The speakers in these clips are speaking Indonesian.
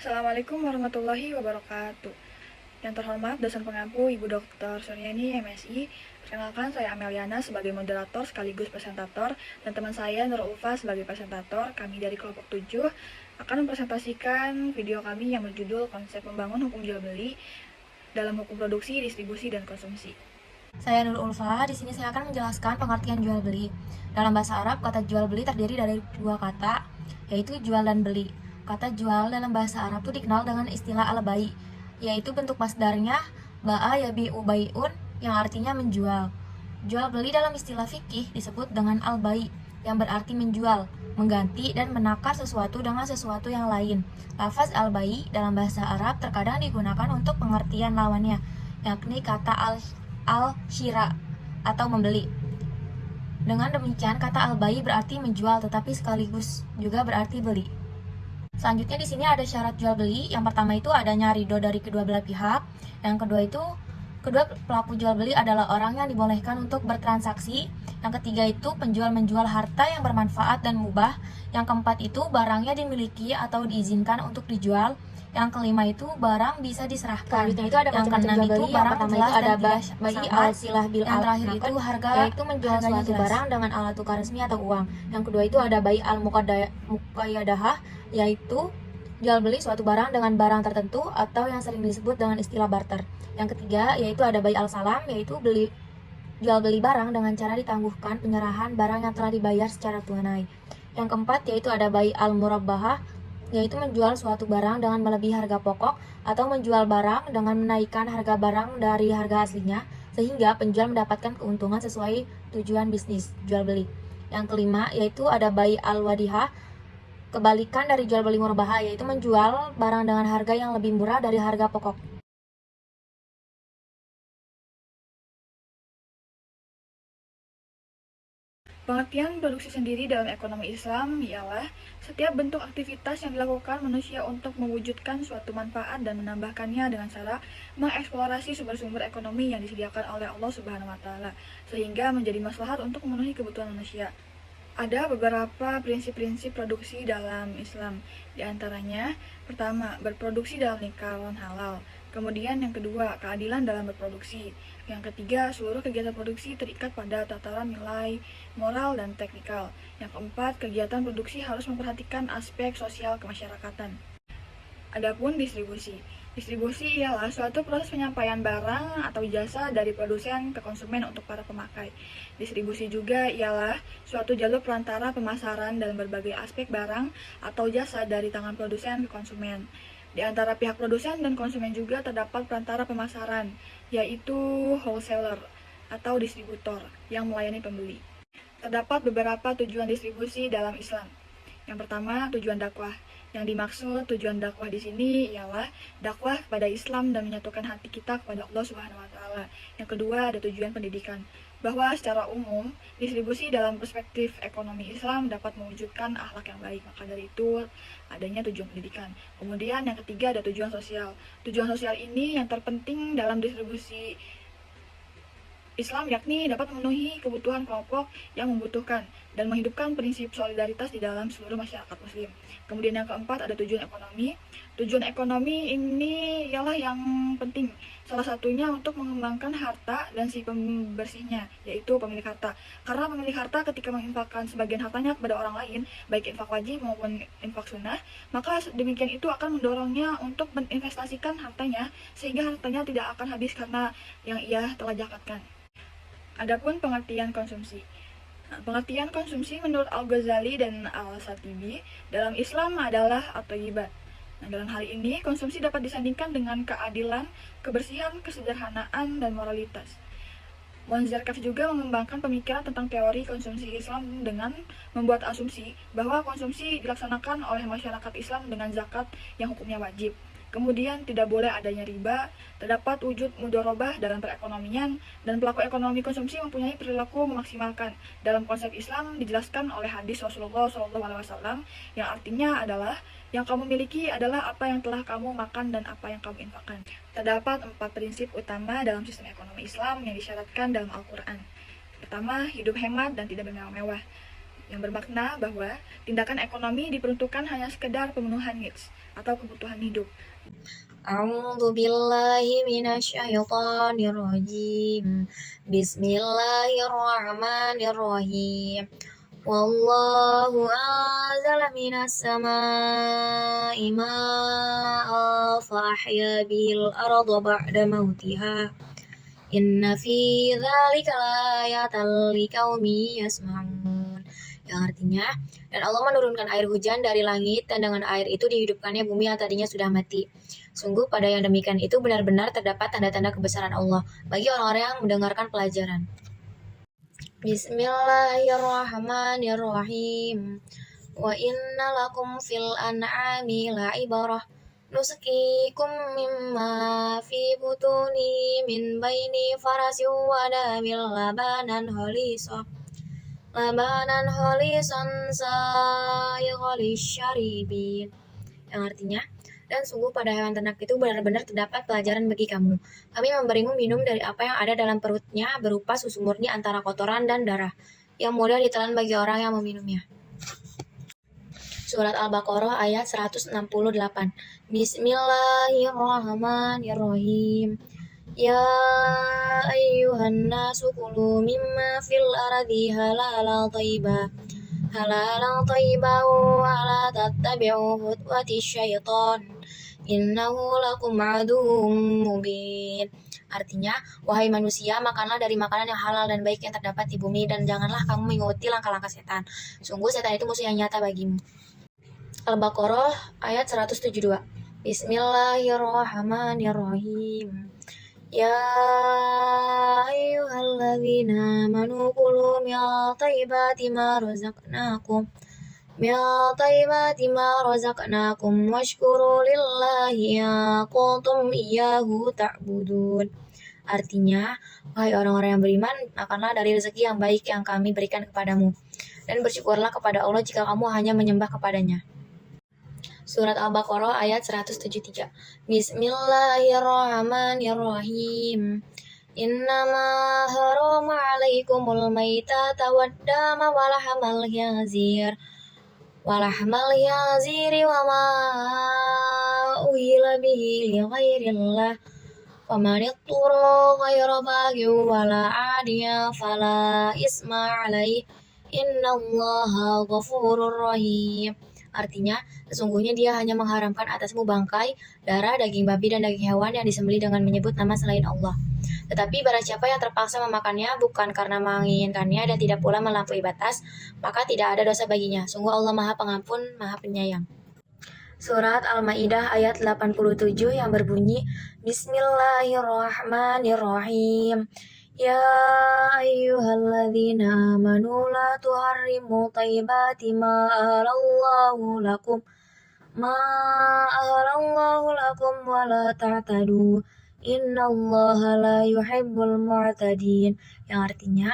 Assalamualaikum warahmatullahi wabarakatuh. Yang terhormat dosen pengampu Ibu Dr. Suryani MSI. Perkenalkan, saya Ameliana sebagai moderator sekaligus presentator dan teman saya Nur Ulfa sebagai presentator. Kami dari kelompok 7 akan mempresentasikan video kami yang berjudul Konsep Membangun Hukum Jual Beli dalam Hukum Produksi, Distribusi, dan Konsumsi. Saya Nur Ulfa. Di sini saya akan menjelaskan pengertian jual beli. Dalam bahasa Arab, kata jual beli terdiri dari dua kata, yaitu jual dan beli. Kata jual dalam bahasa Arab itu dikenal dengan istilah al-bai, yaitu bentuk masdarnya ba'a yabi'u bai'un yang artinya menjual. Jual beli dalam istilah fikih disebut dengan al-bai, yang berarti menjual, mengganti dan menakar sesuatu dengan sesuatu yang lain. Lafaz al-bai dalam bahasa Arab terkadang digunakan untuk pengertian lawannya, yakni kata al-shira atau membeli. Dengan demikian, kata al-bai berarti menjual tetapi sekaligus juga berarti beli. Selanjutnya di sini ada syarat jual beli. Yang pertama itu adanya ridho dari kedua belah pihak. Yang kedua itu kedua pelaku jual beli adalah orang yang dibolehkan untuk bertransaksi. Yang ketiga itu penjual menjual harta yang bermanfaat dan mubah. Yang keempat itu barangnya dimiliki atau diizinkan untuk dijual. Yang kelima itu barang bisa diserahkan. Selanjutnya itu ada Yang macam-macam keenam jual itu beli. Yang barang pertama jelas itu ada dan tidak bai sama. al silah bil Yang al terakhir itu naqd, harga yaitu menjual harganya suatu jelas. barang dengan alat tukar resmi atau uang. Yang kedua itu ada bai al muqayyadahah, yaitu jual beli suatu barang dengan barang tertentu atau yang sering disebut dengan istilah barter. Yang ketiga yaitu ada bai al salam, yaitu jual beli barang dengan cara ditangguhkan penyerahan barang yang telah dibayar secara tunai. Yang keempat yaitu ada bai al murabbahah, yaitu menjual suatu barang dengan melebihi harga pokok atau menjual barang dengan menaikkan harga barang dari harga aslinya sehingga penjual mendapatkan keuntungan sesuai tujuan bisnis jual beli. Yang kelima yaitu ada bai al wadihah, kebalikan dari jual beli murabahah, yaitu menjual barang dengan harga yang lebih murah dari harga pokok. Pengertian produksi sendiri dalam ekonomi Islam ialah setiap bentuk aktivitas yang dilakukan manusia untuk mewujudkan suatu manfaat dan menambahkannya dengan cara mengeksplorasi sumber-sumber ekonomi yang disediakan oleh Allah Subhanahu wa taala sehingga menjadi maslahat untuk memenuhi kebutuhan manusia. Ada beberapa prinsip-prinsip produksi dalam Islam. Di antaranya, pertama, berproduksi dalam lingkaran halal. Kemudian yang kedua, keadilan dalam berproduksi. Yang ketiga, seluruh kegiatan produksi terikat pada tataran nilai, moral, dan teknikal. Yang keempat, kegiatan produksi harus memperhatikan aspek sosial kemasyarakatan. Adapun distribusi. Distribusi ialah suatu proses penyampaian barang atau jasa dari produsen ke konsumen untuk para pemakai. Distribusi juga ialah suatu jalur perantara pemasaran dalam berbagai aspek barang atau jasa dari tangan produsen ke konsumen. Di antara pihak produsen dan konsumen juga terdapat perantara pemasaran, yaitu wholesaler atau distributor yang melayani pembeli. Terdapat beberapa tujuan distribusi dalam Islam. Yang pertama, tujuan dakwah. Yang dimaksud tujuan dakwah di sini ialah dakwah kepada Islam dan menyatukan hati kita kepada Allah Subhanahu wa taala. Yang kedua, ada tujuan pendidikan. Bahwa secara umum, distribusi dalam perspektif ekonomi Islam dapat mewujudkan akhlak yang baik. Maka dari itu, adanya tujuan pendidikan. Kemudian yang ketiga, ada tujuan sosial. Tujuan sosial ini yang terpenting dalam distribusi Islam yakni dapat memenuhi kebutuhan kelompok yang membutuhkan dan menghidupkan prinsip solidaritas di dalam seluruh masyarakat muslim. Kemudian yang keempat ada tujuan ekonomi. Tujuan ekonomi ini ialah yang penting. Salah satunya untuk mengembangkan harta dan si pembersihnya, yaitu pemilik harta. Karena pemilik harta ketika menginfakkan sebagian hartanya kepada orang lain, baik infak wajib maupun infak sunnah, maka demikian itu akan mendorongnya untuk menginvestasikan hartanya sehingga hartanya tidak akan habis karena yang ia telah zakatkan. Adapun pengertian konsumsi. Pengertian konsumsi menurut Al-Ghazali dan Al-Shatibi dalam Islam adalah at-thayyibat. Dalam hal ini, konsumsi dapat disandingkan dengan keadilan, kebersihan, kesederhanaan, dan moralitas. Monzarkaf juga mengembangkan pemikiran tentang teori konsumsi Islam dengan membuat asumsi bahwa konsumsi dilaksanakan oleh masyarakat Islam dengan zakat yang hukumnya wajib. Kemudian tidak boleh adanya riba, terdapat wujud mudharabah dalam perekonomian, dan pelaku ekonomi konsumsi mempunyai perilaku memaksimalkan. Dalam konsep Islam dijelaskan oleh hadis Rasulullah SAW yang artinya adalah yang kamu miliki adalah apa yang telah kamu makan dan apa yang kamu infakkan. Terdapat 4 prinsip utama dalam sistem ekonomi Islam yang disyaratkan dalam Al-Quran. Pertama, hidup hemat dan tidak bermewah-mewah. yang bermakna bahwa tindakan ekonomi diperuntukkan hanya sekedar pemenuhan needs atau kebutuhan hidup. A'udzu billahi minasyaitonir rajim. Bismillahirrahmanirrahim. Wallahu anzala minas samaa'i ma'an fa ahya bihil arda ba'da mautiha. Inna fi dzalika laayatan liqaumin yasma'un. Yang artinya, dan Allah menurunkan air hujan dari langit dan dengan air itu dihidupkannya bumi yang tadinya sudah mati. Sungguh pada yang demikian itu benar-benar terdapat tanda-tanda kebesaran Allah bagi orang-orang yang mendengarkan pelajaran. Bismillahirrahmanirrahim. Wa inna lakum fil an'ami la'ibarah. Nuskikum mimma fi butuni min baini farasin wa damin labanan khalisan sa'ighal lisyaribin. Yang artinya, dan sungguh pada hewan ternak itu benar-benar terdapat pelajaran bagi kamu. Kami memberimu minum dari apa yang ada dalam perutnya berupa susu murni antara kotoran dan darah, yang mudah ditelan bagi orang yang meminumnya. Surat Al-Baqarah ayat 168. Bismillahirrahmanirrahim. Ya ayyuhan nasu kulu mimma fil ardi halalan thayyibah wa la tattabi'u khutuwati syaitan innahu lakum aduwwum mubin. Artinya, wahai manusia, makanlah dari makanan yang halal dan baik yang terdapat di bumi dan janganlah kamu mengikuti langkah-langkah setan. Sungguh setan itu musuh yang nyata bagimu. Al-Baqarah ayat 172. Bismillahirrahmanirrahim. Ya ayyuhalladzina amanu kulu min thayyibati ma razaqnakum washkuru lillahi in kuntum iyyahu ta'budun. Artinya, wahai orang-orang yang beriman, makanlah dari rezeki yang baik yang kami berikan kepadamu, dan bersyukurlah kepada Allah jika kamu hanya menyembah kepadanya. Surat Al-Baqarah ayat 173. Bismillahirrahmanirrahim. Innama harama alaikumul maitata waddama walahmal khinzir wa ma uhilla bihi li ghairillah faman ittara ghaira baghin wala 'adiyan fala isma 'alaihi innallaha ghafurur rahim. Artinya, sesungguhnya dia hanya mengharamkan atasmu bangkai, darah, daging babi, dan daging hewan yang disembelih dengan menyebut nama selain Allah. Tetapi barang siapa yang terpaksa memakannya bukan karena menginginkannya dan tidak pula melampaui batas, maka tidak ada dosa baginya. Sungguh Allah Maha Pengampun, Maha Penyayang. Surat Al-Maidah ayat 87 yang berbunyi, Bismillahirrahmanirrahim. Ya ayyuhalladzina amanu la tuharrimu thayyibati ma ahlallahu lakum wa la ta'tadu innallaha la yuhibbul mu'tadin. Yang artinya,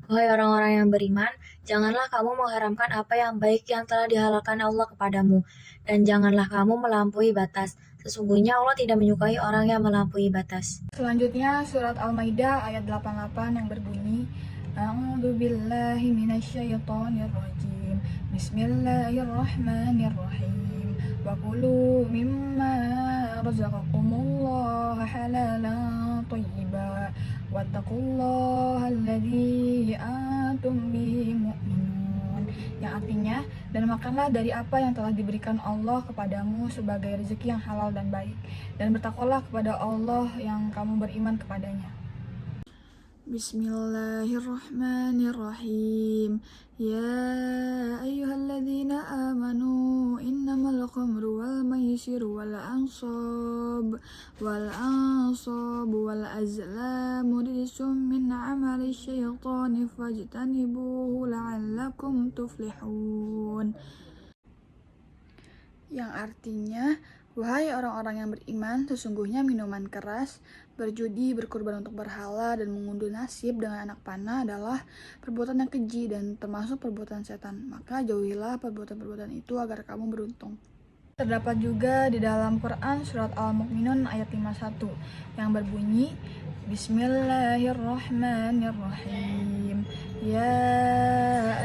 wahai orang-orang yang beriman, janganlah kamu mengharamkan apa yang baik yang telah dihalalkan Allah kepadamu, dan janganlah kamu melampaui batas. Sesungguhnya Allah tidak menyukai orang yang melampaui batas. Selanjutnya surat Al-Maidah ayat 88 yang berbunyi, A'udzu billahi minasyaitonir rajim. Bismillahirrahmanirrahim. Wa kulu mimma razaqakumullahu halalan thayyiban wattaqullaha alladzi antum bihi mu'minun. Yang artinya, dan makanlah dari apa yang telah diberikan Allah kepadamu sebagai rezeki yang halal dan baik, dan bertakwalah kepada Allah yang kamu beriman kepadanya. Bismillahirrahmanirrahim. Ya ayyuhalladzina amanu innamal khamru wal maisiru wal ansab wal azlamu rijsum min amali syaitani fajtanibuhu la'allakum tuflihun. Yang artinya, wahai orang-orang yang beriman, sesungguhnya minuman keras, berjudi, berkorban untuk berhala, dan mengunduh nasib dengan anak panah adalah perbuatan yang keji dan termasuk perbuatan setan. Maka jauhilah perbuatan-perbuatan itu agar kamu beruntung. Terdapat juga di dalam Quran surat Al-Mu'minun ayat 51 yang berbunyi, Bismillahirrahmanirrahim. Ya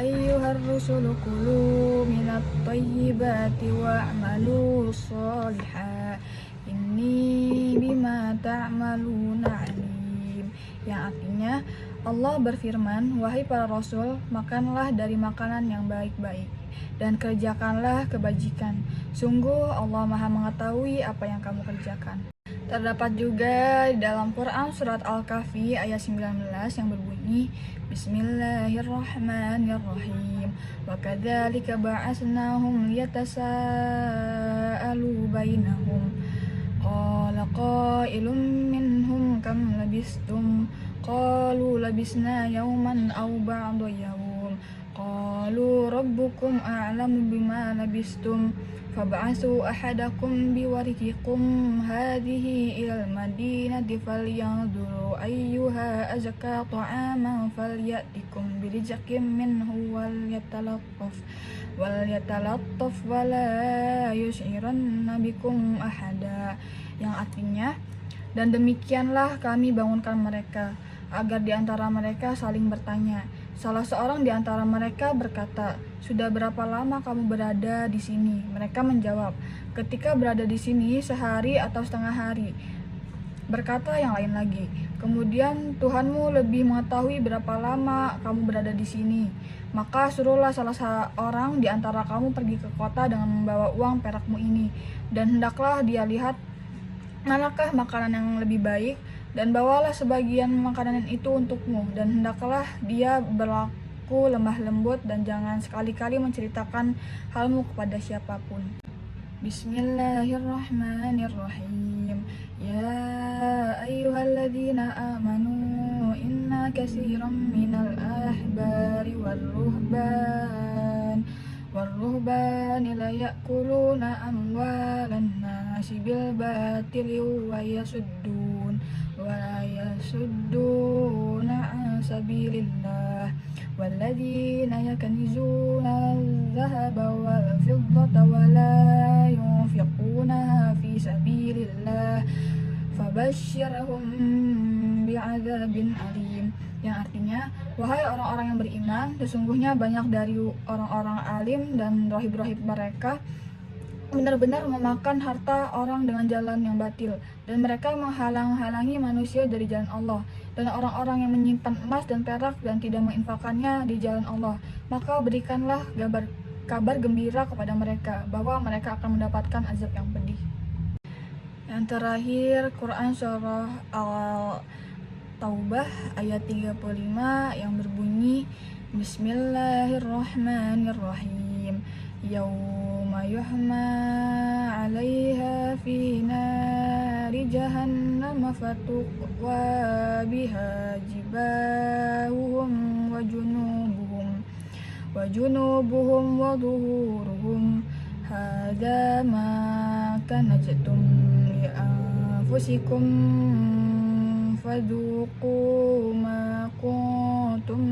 ayyuhar rusulu kulu minat thayyibati wa'malu sholiha inni bima ta'maluna alim. Yang artinya, Allah berfirman, wahai para rasul, makanlah dari makanan yang baik-baik dan kerjakanlah kebajikan. Sungguh Allah Maha mengetahui apa yang kamu kerjakan. Terdapat juga di dalam Quran surat Al-Kahfi ayat 19 yang berbunyi Bismillahirrahmanirrahim. Wa kadzalika ba'atsnahum liyatasaalu bainahum. Qala qailun minhum kam labistum? Qalu labisna yawman aw ba'da yawm. Qalu rabbukum a'lamu bima labistum. Fab'atsu ahadakum biwarikikum hadhihi ilal madinati falyanzuru ayyuha azka ta'aman falyatikum birizqin minhu walyatalattaf wala yus'iranna bikum ahada. Yang artinya, dan demikianlah kami bangunkan mereka agar di antara mereka saling bertanya. Salah seorang di antara mereka berkata, "Sudah berapa lama kamu berada di sini?" Mereka menjawab, "Ketika berada di sini sehari atau setengah hari." Berkata yang lain lagi, "Kemudian Tuhanmu lebih mengetahui berapa lama kamu berada di sini. Maka suruhlah salah seorang di antara kamu pergi ke kota dengan membawa uang perakmu ini, dan hendaklah dia lihat manakah makanan yang lebih baik, dan bawalah sebagian makanan itu untukmu, dan hendaklah dia berlaku lemah lembut, dan jangan sekali-kali menceritakan halmu kepada siapapun." Bismillahirrahmanirrahim. Ya ayyuhalladzina amanu inna katsiran minal ahbari والرهبان لا يأكلون أموال الناس بالباطل ولا يصدون عن سبيل الله والذين يكنزون الذهب والفضة ولا ينفقونها في سبيل الله فبشرهم بعذاب أليم. Yang artinya, wahai orang-orang yang beriman, sesungguhnya banyak dari orang-orang alim dan rohib-rohib mereka benar-benar memakan harta orang dengan jalan yang batil, dan mereka menghalang-halangi manusia dari jalan Allah. Dan orang-orang yang menyimpan emas dan perak dan tidak menginfakannya di jalan Allah, maka berikanlah kabar gembira kepada mereka bahwa mereka akan mendapatkan azab yang pedih. Yang terakhir, Quran surah Taubah ayat 35 yang berbunyi Bismillahirrahmanirrahim. Yauma yuhma 'alaiha fi nari jahannam fatuqwa biha jibahuhum wa junubuhum wa dhuhuruhum hadza ma kanaztum li anfusikum fadzuqu ma kuntum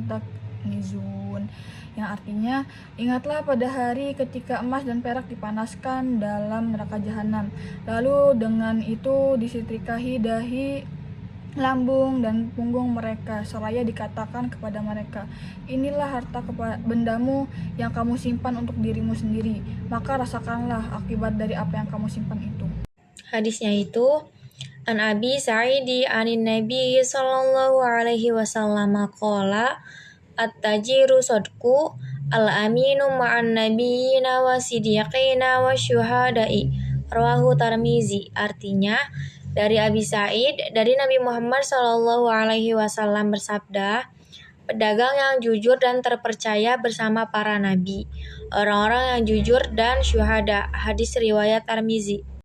taknizun. Yang artinya, ingatlah pada hari ketika emas dan perak dipanaskan dalam neraka jahanam, lalu dengan itu disetrikahi dahi, lambung dan punggung mereka, seraya dikatakan kepada mereka, inilah harta bendamu yang kamu simpan untuk dirimu sendiri, maka rasakanlah akibat dari apa yang kamu simpan itu. Hadisnya itu An Abi Sa'idi anin Nabi sallallahu alaihi wasallam qala at-tajiru sadqu al-aminu ma'an nabiyina wa siddiqina wa syuhada'i rawahu Tirmizi. Artinya, dari Abi Sa'id dari Nabi Muhammad sallallahu alaihi wasallam bersabda, pedagang yang jujur dan terpercaya bersama para nabi, orang-orang yang jujur dan syuhada. Hadis riwayat Tirmizi.